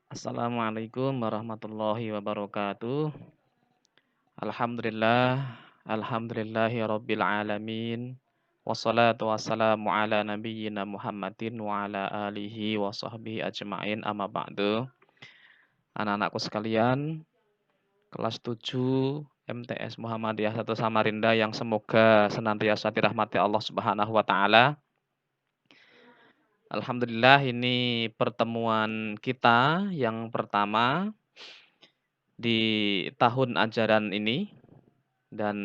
Assalamualaikum warahmatullahi wabarakatuh. Alhamdulillah, alhamdulillahi rabbil alamin. Wassalatu wassalamu ala nabiyyina Muhammadin wa ala alihi wa sahbihi ajma'in amma ba'du. Anak-anakku sekalian, kelas 7 MTS Muhammadiyah 1 Samarinda yang semoga senantiasa dirahmati Allah Subhanahu wa taala. Alhamdulillah ini pertemuan kita yang pertama di tahun ajaran ini dan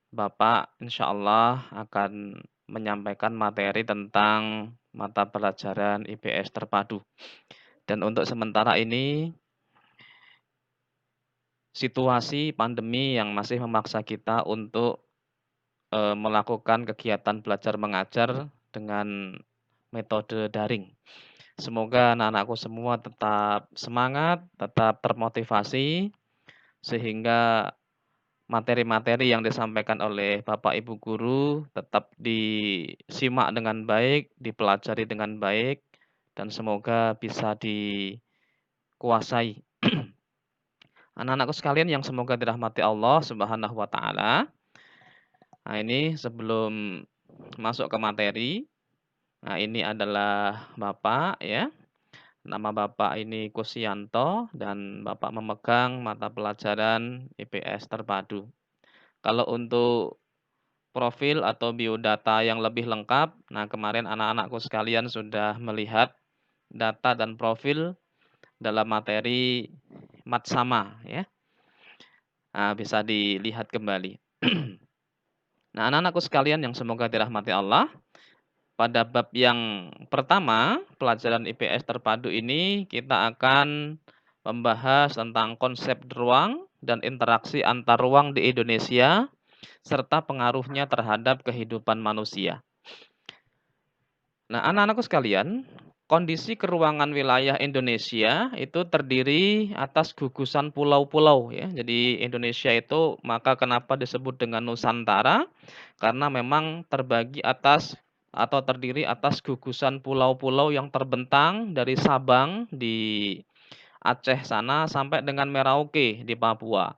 Bapak insya Allah akan menyampaikan materi tentang mata pelajaran IPS terpadu. Dan untuk sementara ini situasi pandemi yang masih memaksa kita untuk melakukan kegiatan belajar mengajar dengan metode daring. Semoga anak-anakku semua tetap semangat, tetap termotivasi sehingga materi-materi yang disampaikan oleh Bapak Ibu guru tetap disimak dengan baik, dipelajari dengan baik, dan semoga bisa dikuasai. Anak-anakku sekalian yang semoga dirahmati Allah Subhanahu wa taala. Nah, ini sebelum masuk ke materi, nah ini adalah Bapak ya. Nama Bapak ini Kusyanto dan Bapak memegang mata pelajaran IPS terpadu. Kalau untuk profil atau biodata yang lebih lengkap, nah kemarin anak-anakku sekalian sudah melihat data dan profil dalam materi Matsama ya. Nah, bisa dilihat kembali. Nah, anak-anakku sekalian yang semoga dirahmati Allah, pada bab yang pertama, pelajaran IPS terpadu ini kita akan membahas tentang konsep ruang dan interaksi antar ruang di Indonesia serta pengaruhnya terhadap kehidupan manusia. Nah, anak-anakku sekalian, kondisi keruangan wilayah Indonesia itu terdiri atas gugusan pulau-pulau ya. Jadi Indonesia itu maka kenapa disebut dengan Nusantara? Karena memang terbagi atas atau terdiri atas gugusan pulau-pulau yang terbentang dari Sabang di Aceh sana sampai dengan Merauke di Papua.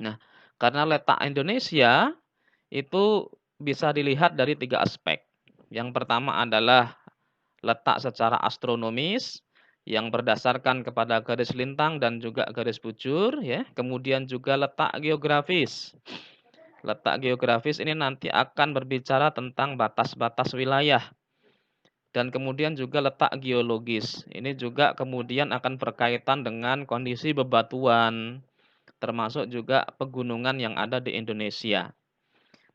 Nah, karena letak Indonesia itu bisa dilihat dari 3 aspek. Yang pertama adalah letak secara astronomis yang berdasarkan kepada garis lintang dan juga garis bujur ya. Kemudian juga letak geografis. Letak geografis ini nanti akan berbicara tentang batas-batas wilayah. Dan kemudian juga letak geologis. Ini juga kemudian akan berkaitan dengan kondisi bebatuan, termasuk juga pegunungan yang ada di Indonesia.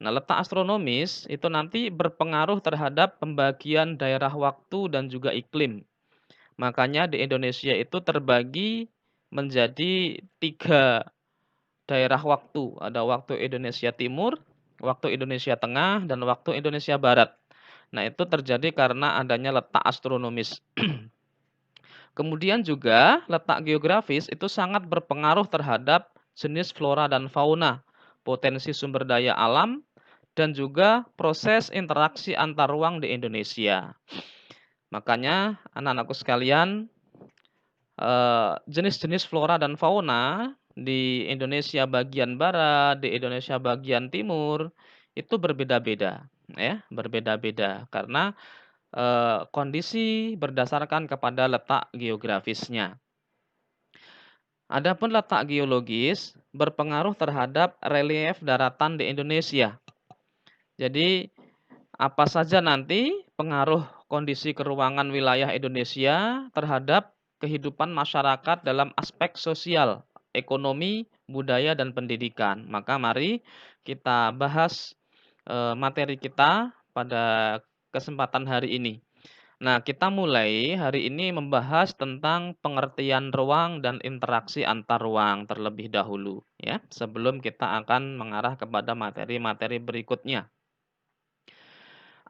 Nah, letak astronomis itu nanti berpengaruh terhadap pembagian daerah waktu dan juga iklim. Makanya di Indonesia itu terbagi menjadi 3 daerah waktu. Ada waktu Indonesia Timur, waktu Indonesia Tengah, dan waktu Indonesia Barat. Nah, itu terjadi karena adanya letak astronomis. Kemudian juga letak geografis itu sangat berpengaruh terhadap jenis flora dan fauna, potensi sumber daya alam, dan juga proses interaksi antar ruang di Indonesia. Makanya anak-anakku sekalian, jenis-jenis flora dan fauna di Indonesia bagian barat, di Indonesia bagian timur, itu berbeda-beda, ya, berbeda-beda karena, kondisi berdasarkan kepada letak geografisnya. Adapun letak geologis berpengaruh terhadap relief daratan di Indonesia. Jadi, apa saja nanti pengaruh kondisi keruangan wilayah Indonesia terhadap kehidupan masyarakat dalam aspek sosial, ekonomi, budaya, dan pendidikan. Maka mari kita bahas materi kita pada kesempatan hari ini. Nah, kita mulai hari ini membahas tentang pengertian ruang dan interaksi antar ruang terlebih dahulu ya, sebelum kita akan mengarah kepada materi-materi berikutnya.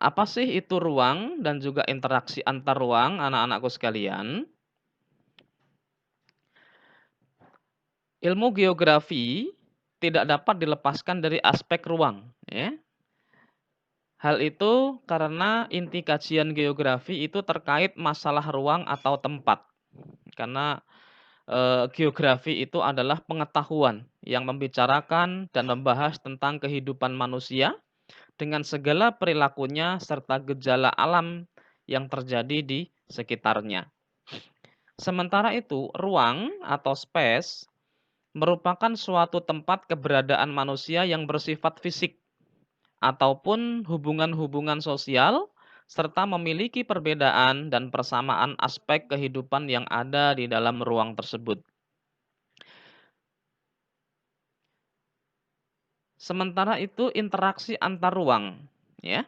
Apa sih itu ruang dan juga interaksi antar ruang, anak-anakku sekalian? Ilmu geografi tidak dapat dilepaskan dari aspek ruang, ya. Hal itu karena inti kajian geografi itu terkait masalah ruang atau tempat. Karena geografi itu adalah pengetahuan yang membicarakan dan membahas tentang kehidupan manusia dengan segala perilakunya serta gejala alam yang terjadi di sekitarnya. Sementara itu, ruang atau space merupakan suatu tempat keberadaan manusia yang bersifat fisik ataupun hubungan-hubungan sosial serta memiliki perbedaan dan persamaan aspek kehidupan yang ada di dalam ruang tersebut. Sementara itu interaksi antar ruang, ya.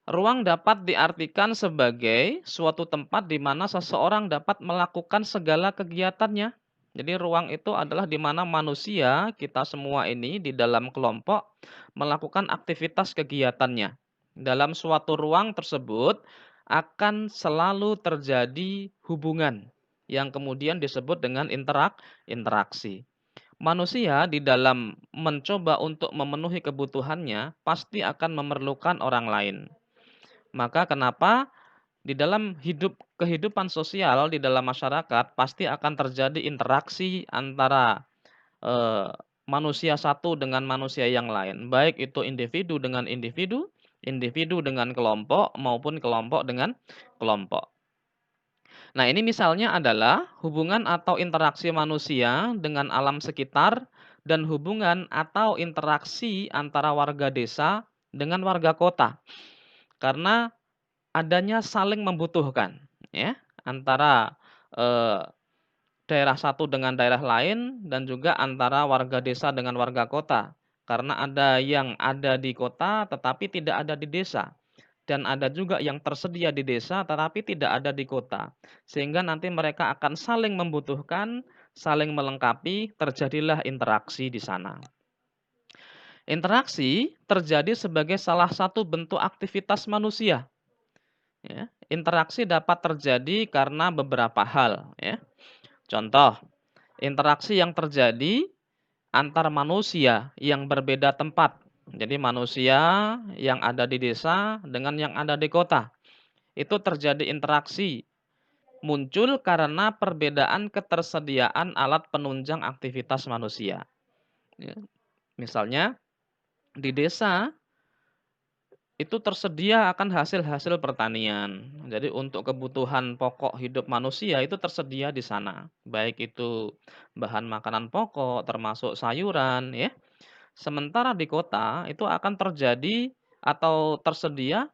Ruang dapat diartikan sebagai suatu tempat di mana seseorang dapat melakukan segala kegiatannya. Jadi ruang itu adalah di mana manusia, kita semua ini di dalam kelompok melakukan aktivitas kegiatannya. Dalam suatu ruang tersebut akan selalu terjadi hubungan yang kemudian disebut dengan interaksi. Manusia di dalam mencoba untuk memenuhi kebutuhannya pasti akan memerlukan orang lain. Maka kenapa di dalam kehidupan sosial di dalam masyarakat pasti akan terjadi interaksi antara eh, manusia satu dengan manusia yang lain, baik itu individu dengan individu, individu dengan kelompok maupun kelompok dengan kelompok. Nah, ini misalnya adalah hubungan atau interaksi manusia dengan alam sekitar dan hubungan atau interaksi antara warga desa dengan warga kota. Karena adanya saling membutuhkan, ya, antara, eee, daerah satu dengan daerah lain dan juga antara warga desa dengan warga kota. Karena ada yang ada di kota tetapi tidak ada di desa, dan ada juga yang tersedia di desa tetapi tidak ada di kota. Sehingga nanti mereka akan saling membutuhkan, saling melengkapi, terjadilah interaksi di sana. Interaksi terjadi sebagai salah satu bentuk aktivitas manusia. Ya, interaksi dapat terjadi karena beberapa hal, ya. Contoh, interaksi yang terjadi antar manusia yang berbeda tempat. Jadi manusia yang ada di desa dengan yang ada di kota. Itu terjadi interaksi muncul karena perbedaan ketersediaan alat penunjang aktivitas manusia. Ya, misalnya di desa itu tersedia akan hasil-hasil pertanian. Jadi untuk kebutuhan pokok hidup manusia itu tersedia di sana. Baik itu bahan makanan pokok termasuk sayuran, ya. Sementara di kota itu akan terjadi atau tersedia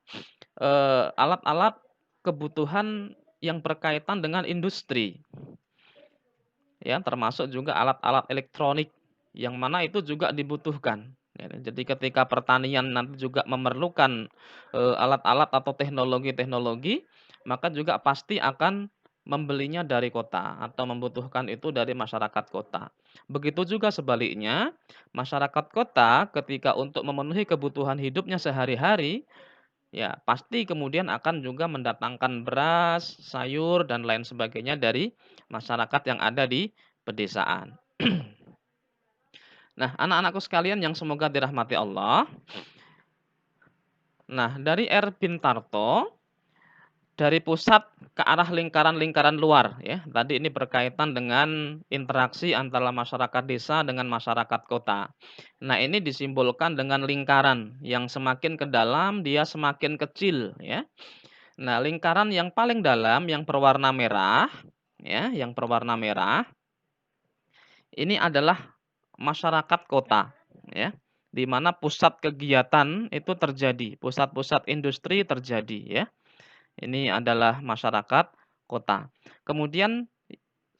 alat-alat kebutuhan yang berkaitan dengan industri. Ya, termasuk juga alat-alat elektronik yang mana itu juga dibutuhkan. Ya, jadi ketika pertanian nanti juga memerlukan alat-alat atau teknologi-teknologi, maka juga pasti akan membelinya dari kota atau membutuhkan itu dari masyarakat kota. Begitu juga sebaliknya, masyarakat kota ketika untuk memenuhi kebutuhan hidupnya sehari-hari, ya pasti kemudian akan juga mendatangkan beras, sayur, dan lain sebagainya dari masyarakat yang ada di pedesaan. Nah, anak-anakku sekalian yang semoga dirahmati Allah. Nah, dari R. Bintarto, dari pusat ke arah lingkaran-lingkaran luar, ya. Tadi ini berkaitan dengan interaksi antara masyarakat desa dengan masyarakat kota. Nah, ini disimbolkan dengan lingkaran yang semakin ke dalam dia semakin kecil, ya. Nah, lingkaran yang paling dalam yang berwarna merah, ya, yang berwarna merah ini adalah masyarakat kota, ya, di mana pusat kegiatan itu terjadi, pusat-pusat industri terjadi, ya. Ini adalah masyarakat kota. Kemudian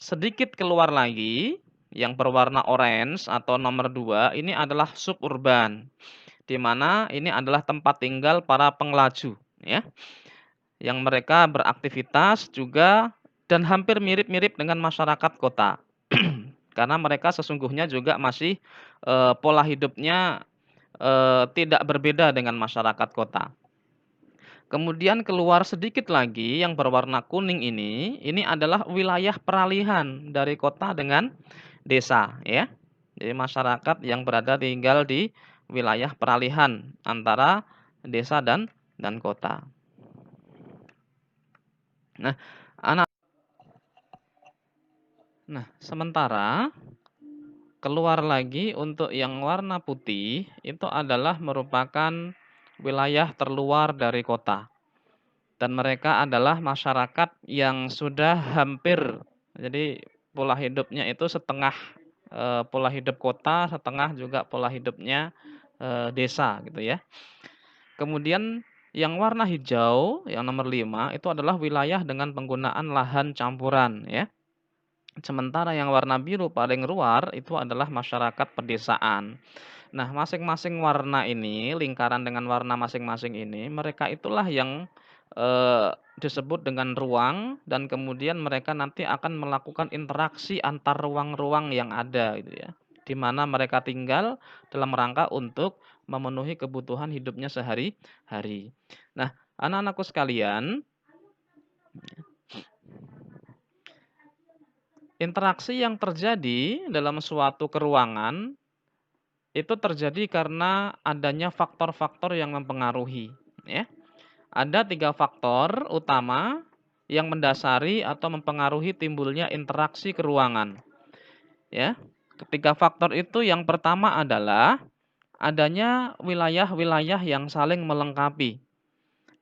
sedikit keluar lagi, yang berwarna orange atau nomor 2 ini adalah suburban, di mana ini adalah tempat tinggal para pengelaju, ya, yang mereka beraktivitas juga dan hampir mirip-mirip dengan masyarakat kota. Karena mereka sesungguhnya juga masih, pola hidupnya, tidak berbeda dengan masyarakat kota. Kemudian keluar sedikit lagi yang berwarna kuning ini adalah wilayah peralihan dari kota dengan desa, ya. Jadi masyarakat yang berada tinggal di wilayah peralihan antara desa dan kota. Nah, anak Nah, sementara keluar lagi untuk yang warna putih, itu adalah merupakan wilayah terluar dari kota. Dan mereka adalah masyarakat yang sudah hampir, jadi pola hidupnya itu setengah, pola hidup kota, setengah juga pola hidupnya, desa gitu ya. Kemudian yang warna hijau, yang nomor 5 itu adalah wilayah dengan penggunaan lahan campuran ya. Sementara yang warna biru paling luar itu adalah masyarakat pedesaan. Nah, masing-masing warna ini, lingkaran dengan warna masing-masing ini, mereka itulah yang, disebut dengan ruang dan kemudian mereka nanti akan melakukan interaksi antar ruang-ruang yang ada gitu ya, di mana mereka tinggal dalam rangka untuk memenuhi kebutuhan hidupnya sehari-hari. Nah, anak-anakku sekalian, interaksi yang terjadi dalam suatu keruangan itu terjadi karena adanya faktor-faktor yang mempengaruhi, ya. Ada 3 faktor utama yang mendasari atau mempengaruhi timbulnya interaksi keruangan, ya. Ketiga faktor itu yang pertama adalah adanya wilayah-wilayah yang saling melengkapi,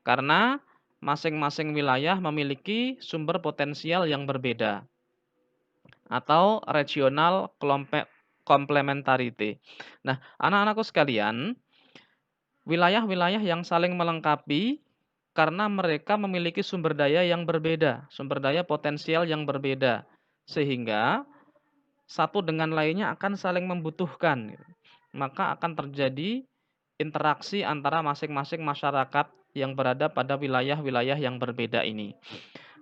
karena masing-masing wilayah memiliki sumber potensial yang berbeda atau regional complementarity. Nah, anak-anakku sekalian, wilayah-wilayah yang saling melengkapi karena mereka memiliki sumber daya yang berbeda, sumber daya potensial yang berbeda, sehingga satu dengan lainnya akan saling membutuhkan, gitu. Maka akan terjadi interaksi antara masing-masing masyarakat yang berada pada wilayah-wilayah yang berbeda ini.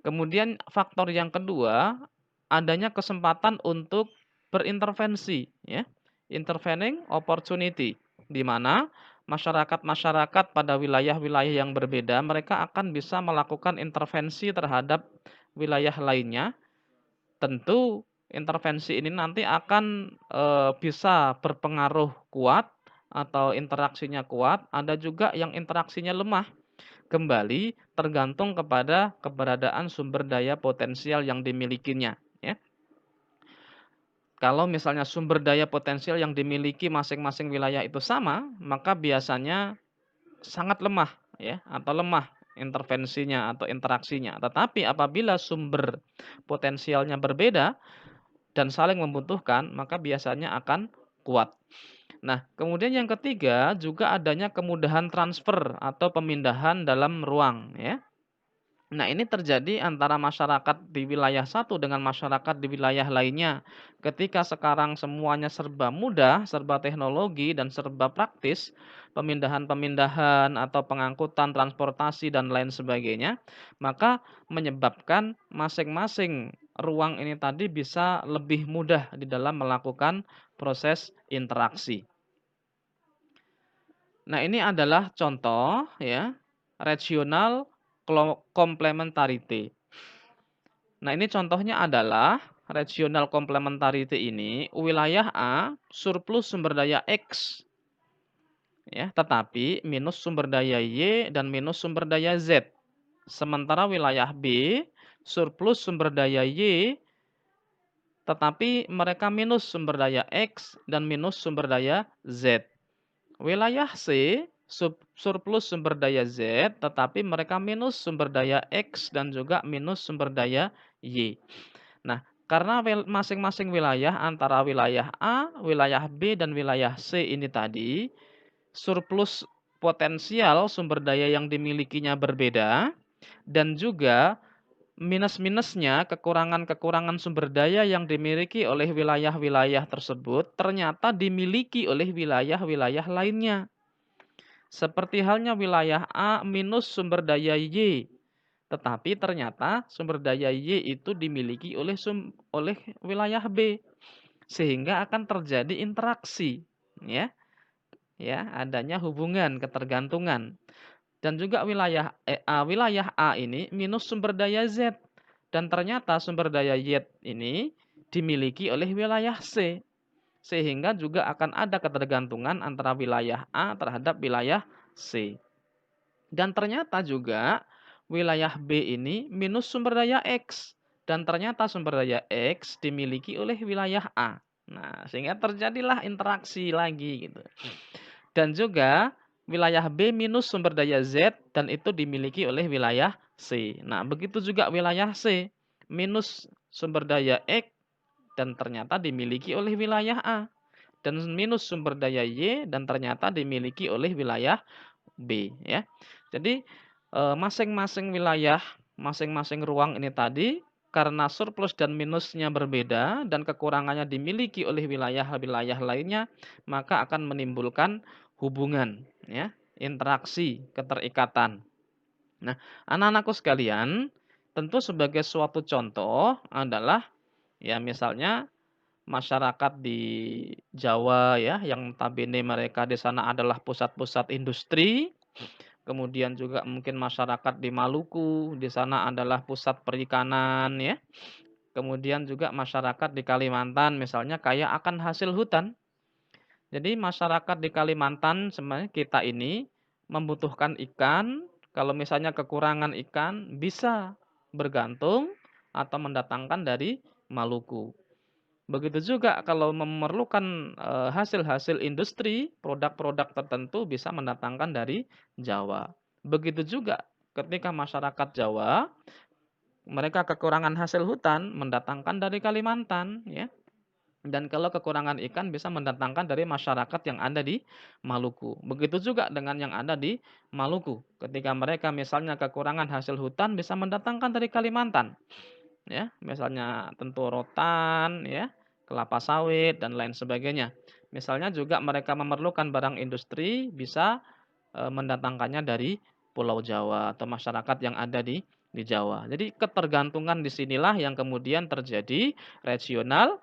Kemudian faktor yang kedua, adanya kesempatan untuk berintervensi, ya. Intervening opportunity, di mana masyarakat-masyarakat pada wilayah-wilayah yang berbeda, mereka akan bisa melakukan intervensi terhadap wilayah lainnya. Tentu intervensi ini nanti akan, bisa berpengaruh kuat atau interaksinya kuat, ada juga yang interaksinya lemah. Kembali tergantung kepada keberadaan sumber daya potensial yang dimilikinya, ya. Kalau misalnya sumber daya potensial yang dimiliki masing-masing wilayah itu sama, maka biasanya sangat lemah ya, atau lemah intervensinya atau interaksinya. Tetapi apabila sumber potensialnya berbeda dan saling membutuhkan, maka biasanya akan kuat. Nah, kemudian yang ketiga juga adanya kemudahan transfer atau pemindahan dalam ruang ya. Nah, ini terjadi antara masyarakat di wilayah satu dengan masyarakat di wilayah lainnya. Ketika sekarang semuanya serba mudah, serba teknologi, dan serba praktis, pemindahan-pemindahan atau pengangkutan, transportasi, dan lain sebagainya, maka menyebabkan masing-masing ruang ini tadi bisa lebih mudah di dalam melakukan proses interaksi. Nah, ini adalah contoh ya, regional complementarity. Nah, ini contohnya adalah regional complementarity ini wilayah A surplus sumber daya X ya, tetapi minus sumber daya Y dan minus sumber daya Z. Sementara wilayah B surplus sumber daya Y tetapi mereka minus sumber daya X dan minus sumber daya Z. Wilayah C surplus sumber daya Z tetapi mereka minus sumber daya X dan juga minus sumber daya Y. Nah, karena masing-masing wilayah antara wilayah A, wilayah B, dan wilayah C ini tadi, surplus potensial sumber daya yang dimilikinya berbeda, dan juga minus-minusnya, kekurangan-kekurangan sumber daya yang dimiliki oleh wilayah-wilayah tersebut, ternyata dimiliki oleh wilayah-wilayah lainnya. Seperti halnya wilayah A minus sumber daya Y, tetapi ternyata sumber daya Y itu dimiliki oleh wilayah B, sehingga akan terjadi interaksi, ya, adanya hubungan ketergantungan. Dan juga wilayah A ini minus sumber daya Z, dan ternyata sumber daya Y ini dimiliki oleh wilayah C, sehingga juga akan ada ketergantungan antara wilayah A terhadap wilayah C. Dan ternyata juga wilayah B ini minus sumber daya X dan ternyata sumber daya X dimiliki oleh wilayah A. Nah, sehingga terjadilah interaksi lagi gitu. Dan juga wilayah B minus sumber daya Z dan itu dimiliki oleh wilayah C. Nah, begitu juga wilayah C minus sumber daya X dan ternyata dimiliki oleh wilayah A. Dan minus sumber daya Y dan ternyata dimiliki oleh wilayah B ya. Jadi masing-masing wilayah, masing-masing ruang ini tadi karena surplus dan minusnya berbeda dan kekurangannya dimiliki oleh wilayah-wilayah lainnya, maka akan menimbulkan hubungan ya, interaksi, keterikatan. Nah, anak-anakku sekalian, tentu sebagai suatu contoh adalah ya misalnya masyarakat di Jawa ya, yang notabene mereka di sana adalah pusat-pusat industri. Kemudian juga mungkin masyarakat di Maluku, di sana adalah pusat perikanan ya. Kemudian juga masyarakat di Kalimantan misalnya kaya akan hasil hutan. Jadi masyarakat di Kalimantan sebenarnya kita ini membutuhkan ikan, kalau misalnya kekurangan ikan bisa bergantung atau mendatangkan dari Maluku. Begitu juga kalau memerlukan, hasil-hasil industri, produk-produk tertentu bisa mendatangkan dari Jawa. Begitu juga ketika masyarakat Jawa, mereka kekurangan hasil hutan, mendatangkan dari Kalimantan, ya. Dan kalau kekurangan ikan bisa mendatangkan dari masyarakat yang ada di Maluku. Begitu juga dengan yang ada di Maluku, ketika mereka misalnya kekurangan hasil hutan bisa mendatangkan dari Kalimantan. Ya, misalnya tentu rotan ya, kelapa sawit dan lain sebagainya. Misalnya juga mereka memerlukan barang industri bisa, mendatangkannya dari Pulau Jawa atau masyarakat yang ada di Jawa. Jadi ketergantungan di sinilah yang kemudian terjadi regional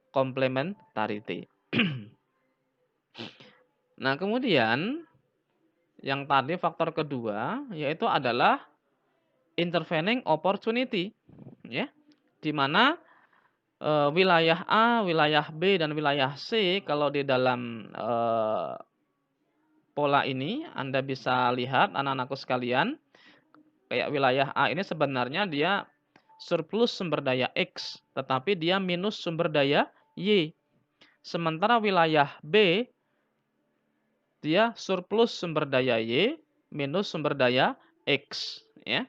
complementarity. Nah, kemudian yang tadi faktor kedua yaitu adalah intervening opportunity ya, di mana wilayah A, wilayah B, dan wilayah C kalau di dalam, pola ini Anda bisa lihat anak-anakku sekalian, kayak wilayah A ini sebenarnya dia surplus sumber daya X, tetapi dia minus sumber daya Y. Sementara wilayah B, dia surplus sumber daya Y, minus sumber daya X, ya.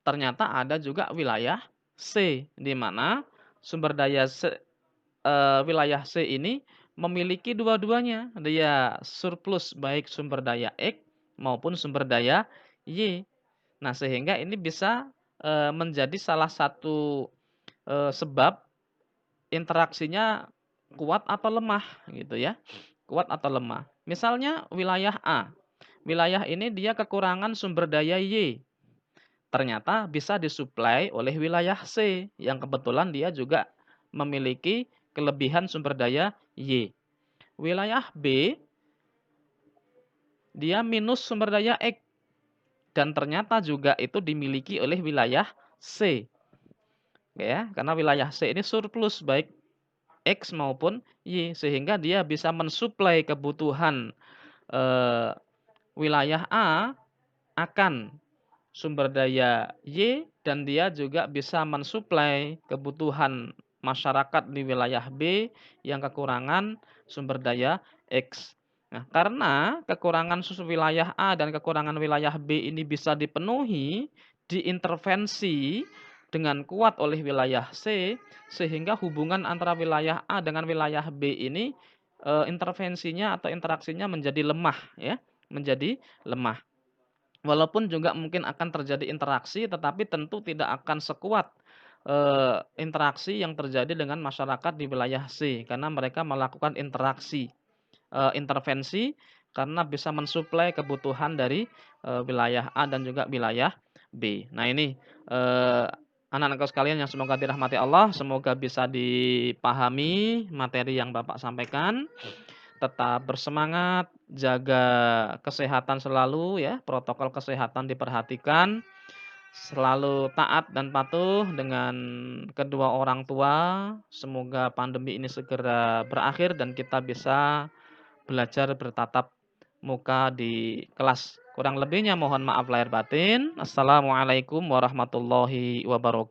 Ternyata ada juga wilayah C, di mana sumber daya wilayah C ini memiliki dua-duanya. Dia surplus baik sumber daya X maupun sumber daya Y. Nah, sehingga ini bisa, menjadi salah satu, sebab interaksinya kuat atau lemah gitu ya, kuat atau lemah. Misalnya wilayah A, wilayah ini dia kekurangan sumber daya Y, ternyata bisa disuplai oleh wilayah C yang kebetulan dia juga memiliki kelebihan sumber daya Y. Wilayah B, dia minus sumber daya X dan ternyata juga itu dimiliki oleh wilayah C. Ya, karena wilayah C ini surplus baik X maupun Y sehingga dia bisa mensuplai kebutuhan eh, wilayah A akan sumber daya Y dan dia juga bisa mensuplai kebutuhan masyarakat di wilayah B yang kekurangan sumber daya X. Nah, karena kekurangan wilayah A dan kekurangan wilayah B ini bisa dipenuhi, diintervensi dengan kuat oleh wilayah C, sehingga hubungan antara wilayah A dengan wilayah B ini intervensinya atau interaksinya menjadi lemah ya, menjadi lemah. Walaupun juga mungkin akan terjadi interaksi, tetapi tentu tidak akan sekuat, interaksi yang terjadi dengan masyarakat di wilayah C, karena mereka melakukan interaksi, intervensi karena bisa mensuplai kebutuhan dari, wilayah A dan juga wilayah B. Nah ini, anak-anakku sekalian yang semoga dirahmati Allah, semoga bisa dipahami materi yang Bapak sampaikan. Tetap bersemangat, jaga kesehatan selalu ya, protokol kesehatan diperhatikan, selalu taat dan patuh dengan kedua orang tua. Semoga pandemi ini segera berakhir dan kita bisa belajar bertatap muka di kelas. Kurang lebihnya mohon maaf lahir batin. Assalamualaikum warahmatullahi wabarakatuh.